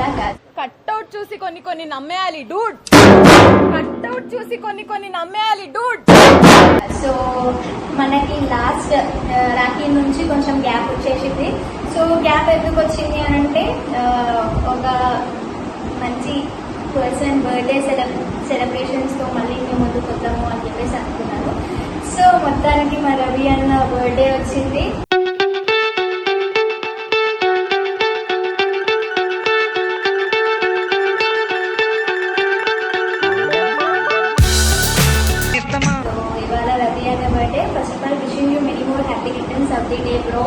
అలా కాదు. కట్అవుట్ చూసి కొన్ని నమ్మేయాలి డూడ్. కట్అవుట్ చూసి కొన్ని నమ్మేయాలి డూడ్. సో మనకి లాస్ట్ రాఖీ నుంచి కొంచెం గ్యాప్ వచ్చేసింది. సో గ్యాప్ ఎందుకు వచ్చింది అని అంటే ఒక మంచి పర్సన్ బర్త్డే సెలబ్రేషన్స్తో మళ్ళీ మేము ముందుకు వద్దాము అని చెప్పేసి అనుకున్నాను. సో మొత్తానికి మా రవి అన్న బర్త్డే వచ్చింది. బ్రో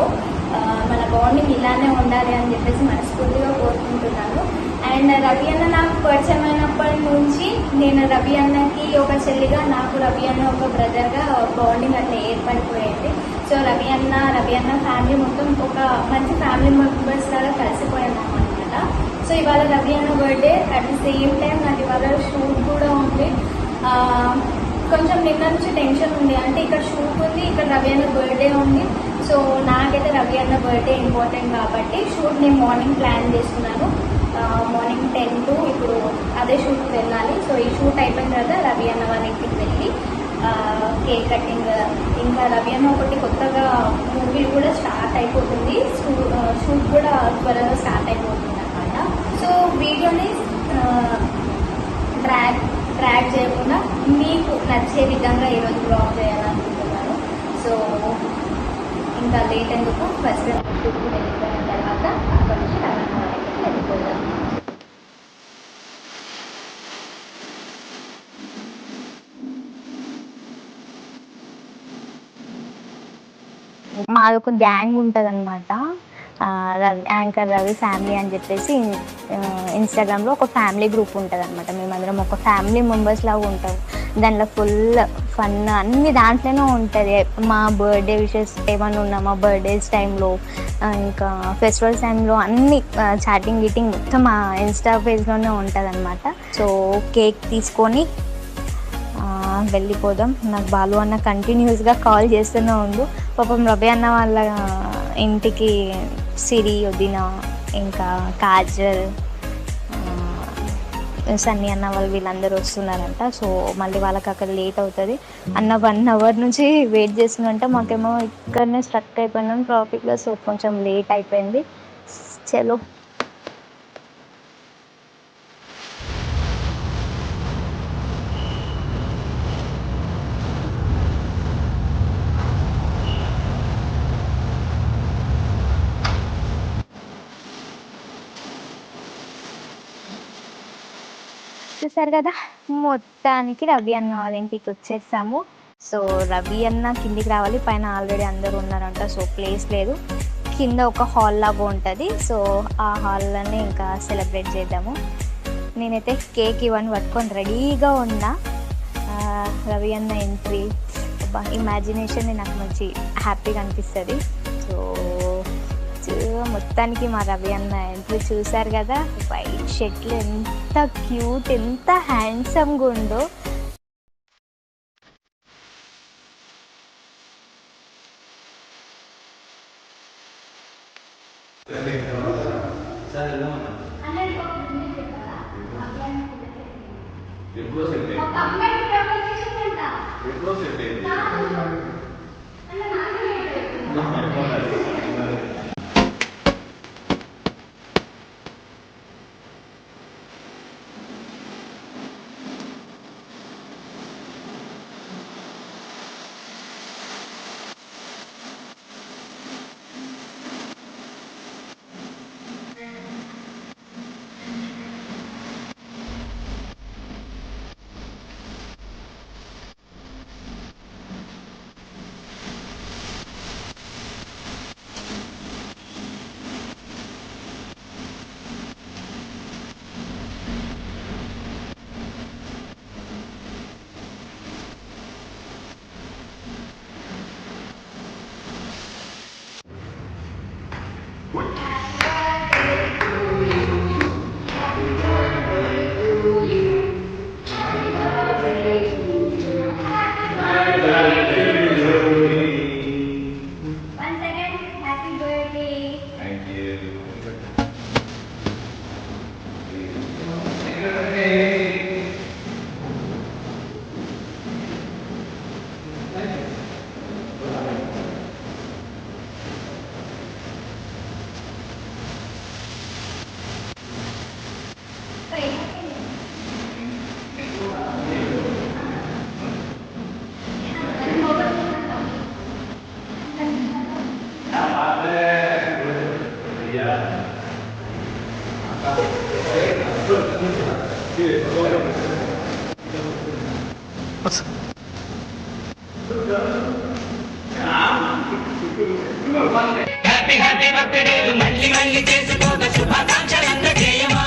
మన బాండింగ్ ఇలానే ఉండాలి అని చెప్పేసి మనస్ఫూర్తిగా కోరుకుంటున్నాను. అండ్ రవి అన్న నాకు పరిచయం అయినప్పటి నుంచి నేను రవి అన్నకి ఒక చెల్లిగా, నాకు రవి అన్న ఒక బ్రదర్గా బాండింగ్ అట్లా ఏర్పడిపోయింది. సో రవి అన్న ఫ్యామిలీ మొత్తం ఒక మంచి ఫ్యామిలీ మెంబర్స్ లాగా కలిసిపోయాము అనమాట. సో ఇవాళ రవి అన్న birthday, at the same time నాకు ఇవాళ షూట్ కూడా ఉంది. కొంచెం నిన్న నుంచి టెన్షన్ ఉంది, అంటే ఇక్కడ షూట్ ఉంది, ఇక్కడ రవి అన్న బర్త్డే ఉంది. సో నాకైతే రవి అన్న బర్త్డే ఇంపార్టెంట్ కాబట్టి షూట్ నేను మార్నింగ్ ప్లాన్ చేసుకున్నాను. మార్నింగ్ 10 to ఇప్పుడు అదే షూట్కి వెళ్ళాలి. సో ఈ షూట్ అయిపోయిన తర్వాత రవి అన్న వాళ్ళ ఇంటికి వెళ్ళి కేక్ కటింగ్, ఇంకా రవి అన్న ఒకటి కొత్తగా మూవీ కూడా స్టార్ట్ అయిపోతుంది. షూట్ కూడా త్వరగా స్టార్ట్ అయిపోతుంది అనమాట. సో వీడియోని ట్రాక్ చేయకుండా మీకు నచ్చే విధంగా ఈరోజు బ్లాగ్ చేయాలనుకుంటున్నాను. సో ఇంకా లేట్ ఎందుకు, ఫస్ట్ షూట్కి వెళ్ళిపోయిన తర్వాత అక్కడి నుంచి రవాణా వాళ్ళకి వెళ్ళిపోతాను. మాది ఒక గ్యాంగ్ ఉంటుంది అనమాట. యాంకర్ రవి ఫ్యామిలీ అని చెప్పేసి ఇన్స్టాగ్రామ్లో ఒక ఫ్యామిలీ గ్రూప్ ఉంటుంది అనమాట. మేమందరం ఒక ఫ్యామిలీ మెంబర్స్ లాగా ఉంటాం. దాంట్లో ఫుల్ ఫన్ అన్ని దాంట్లోనే ఉంటుంది. మా బర్త్డే విషెస్ ఏమన్నా ఉన్నా, మా బర్త్డేస్ టైంలో ఇంకా ఫెస్టివల్స్ టైంలో అన్ని చాటింగ్ గీటింగ్ మొత్తం మా ఇన్స్టా పేజ్లోనే ఉంటుంది అనమాట. సో కేక్ తీసుకొని వెళ్ళిపోదాం. నాకు బాలు అన్న కంటిన్యూస్గా కాల్ చేస్తూనే ఉండు. పాపం రవి అన్న వాళ్ళ ఇంటికి సిరి, వదిన, ఇంకా కాజల్, సన్నీ అన్న వాళ్ళు వీళ్ళందరూ వస్తున్నారంట. సో మళ్ళీ వాళ్ళకి అక్కడ లేట్ అవుతుంది. అన్న 1 hour నుంచి వెయిట్ చేస్తుందంట. మాకేమో ఇక్కడనే స్ట్రక్ అయిపోయినాం ట్రాఫిక్లో. సో కొంచెం లేట్ అయిపోయింది. చలో చూసారు కదా, మొత్తానికి రవి అన్న వాళ్ళ ఇంటికి వచ్చేసాము. సో రవి అన్న కిందికి రావాలి, పైన ఆల్రెడీ అందరూ ఉన్నారంట. సో ప్లేస్ లేదు, కింద ఒక హాల్ లాగా ఉంటుంది. సో ఆ హాల్లోనే ఇంకా సెలబ్రేట్ చేద్దాము. నేనైతే కేక్ ఇవన్నీ పట్టుకొని రెడీగా ఉన్నా. రవి అన్న ఎంట్రీ ఇమాజినేషన్ నాకు మంచి హ్యాపీగా అనిపిస్తుంది. సో మొత్తానికి మా రవి అన్న ఎంట్రీ చూసారు కదా, వైట్ షర్ట్లో ఎంత క్యూట్, ఎంత హ్యాండ్సమ్గా ఉందో. హ్యాపీ హ్యాపీ బర్త్డే మళ్ళీ మళ్ళీ చేసుకోగా శుభాకాంక్షలందజేయమా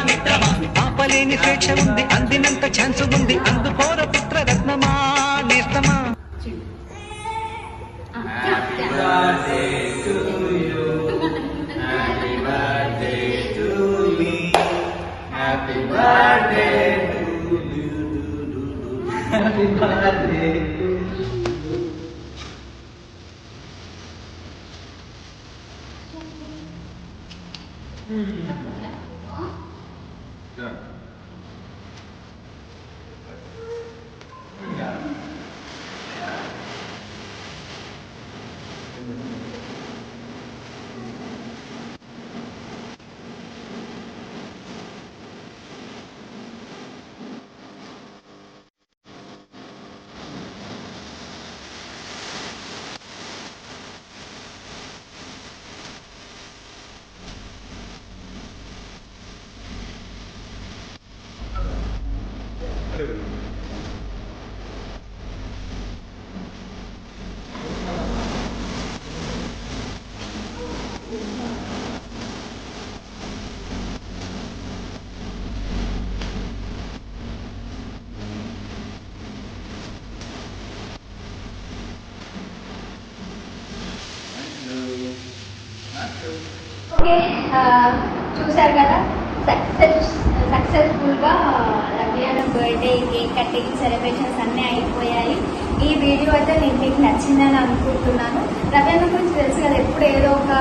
మిత్రమా ఆపలేని స్వేచ్ఛ ఉంది అందినంత ఛాన్స్ ఉంది అందుకోర పుత్ర రత్నమా నేస్తమా ఓకే, చూసారు కదా సక్సెస్ఫుల్గా రవియాన బర్త్డే కేక్ కటింగ్ సెలబ్రేషన్స్ అన్నీ అయిపోయాయి. ఈ వీడియో అయితే నేను మీకు నచ్చిందని అనుకుంటున్నాను. రవియాన గురించి తెలుసు కదా, ఎప్పుడు ఏదో ఒక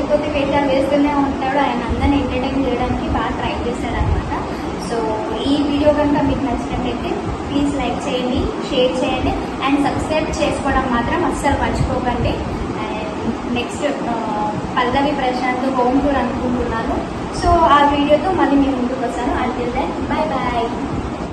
కొద్ది వేషాలు వేస్తూనే ఉంటాడు. ఆయన అందరిని ఎంటర్టైన్ చేయడానికి బాగా ట్రై చేశాడు అనమాట. సో ఈ వీడియో కనుక మీకు నచ్చినట్లయితే ప్లీజ్ లైక్ చేయండి, షేర్ చేయండి అండ్ సబ్స్క్రైబ్ చేసుకోవడం మాత్రం అస్సలు మర్చిపోకండి. Next Pallavi Prashanth home tour అనుకుంటున్నాను. సో ఆ వీడియోతో మళ్ళీ మీ ముందుకు వస్తాను. Until then bye bye.